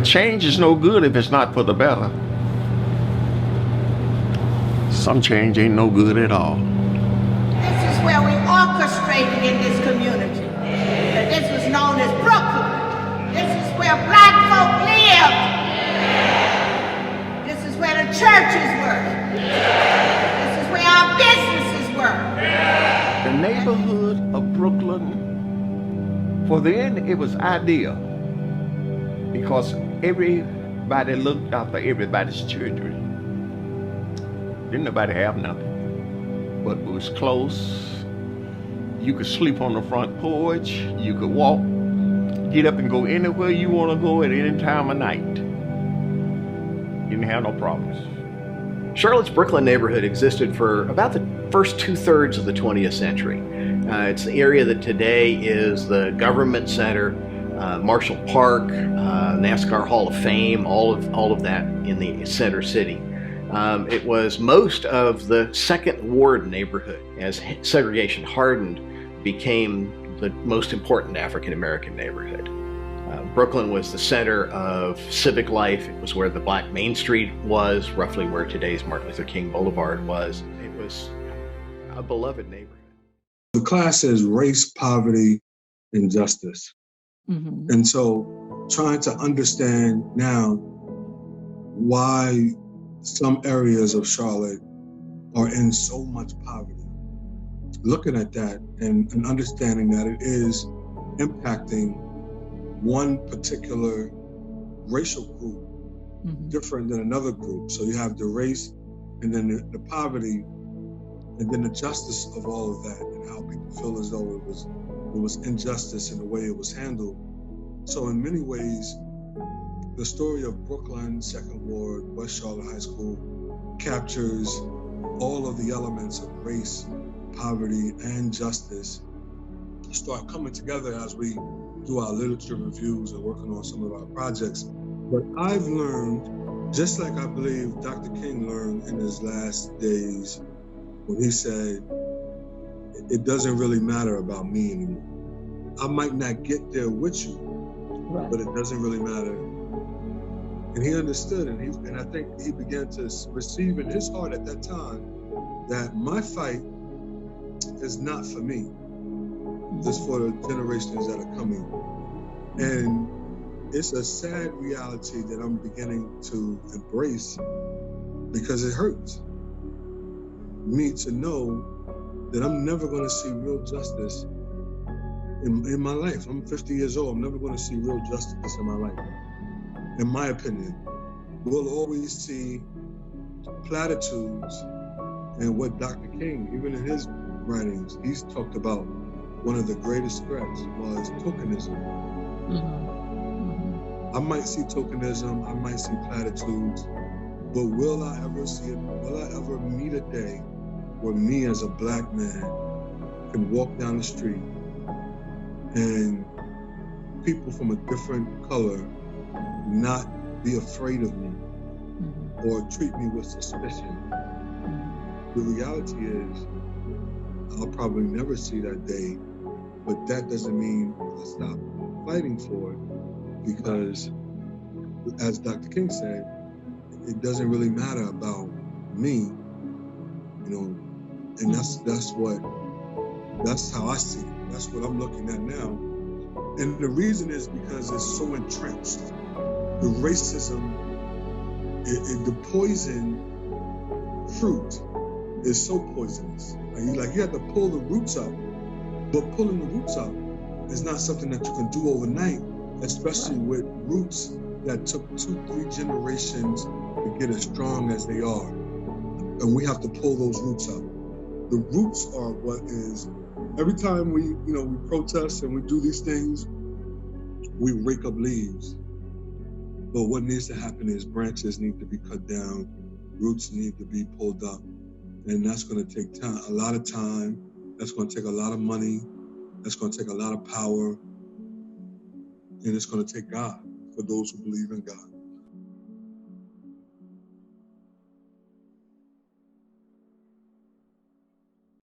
Change is no good if it's not for the better. Some change ain't no good at all. This is where we orchestrated in this community. This was known as Brooklyn. This is where black folk lived. This is where the churches were. This is where our businesses were. The neighborhood of Brooklyn, for then it was ideal because everybody looked after everybody's children. Didn't nobody have nothing, but it was close. You could sleep on the front porch. You could walk, get up and go anywhere you want to go at any time of night. Didn't have no problems. Charlotte's Brooklyn neighborhood existed for about the first 2/3 of the 20th century. It's the area that today is the government center, Marshall Park, NASCAR Hall of Fame, all of that in the center city. It was most of the Second Ward neighborhood. As segregation hardened, became the most important African-American neighborhood. Brooklyn was the center of civic life. It was where the Black Main Street was, roughly where today's Martin Luther King Boulevard was. It was a beloved neighborhood. The class is race, poverty, and justice. Mm-hmm. And so trying to understand now why some areas of Charlotte are in so much poverty. Looking at that and understanding that it is impacting one particular racial group different than another group. So you have the race and then the poverty and then the justice of all of that and how people feel as though it was injustice in the way it was handled. So in many ways, the story of Brooklyn, Second Ward, West Charlotte High School captures all of the elements of race, poverty, and justice start coming together as we do our literature reviews and working on some of our projects. But I've learned, just like I believe Dr. King learned in his last days, when he said, it doesn't really matter about me anymore. I might not get there with you, right, but it doesn't really matter. And he understood, and I think he began to receive in his heart at that time that my fight is not for me, it's for the generations that are coming. And it's a sad reality that I'm beginning to embrace because it hurts me to know that I'm never going to see real justice in my life. I'm 50 years old. I'm never going to see real justice in my life. In my opinion, we'll always see platitudes. And what Dr. King, even in his writings, he's talked about one of the greatest threats was tokenism. I might see tokenism, I might see platitudes, but will I ever meet a day where me as a Black man can walk down the street and people from a different color not be afraid of me or treat me with suspicion? The reality is, I'll probably never see that day, but that doesn't mean I stop fighting for it, because as Dr. King said, it doesn't really matter about me, and that's how I see it. That's what I'm looking at now. And the reason is because it's so entrenched. The racism, the poison fruit is so poisonous. Like you have to pull the roots up, but pulling the roots up is not something that you can do overnight, especially with roots that took 2-3 generations to get as strong as they are. And we have to pull those roots up. The roots are what is, every time we protest and we do these things, we rake up leaves. But what needs to happen is branches need to be cut down, roots need to be pulled up. And that's going to take time, a lot of time. That's going to take a lot of money. That's going to take a lot of power. And it's going to take God for those who believe in God.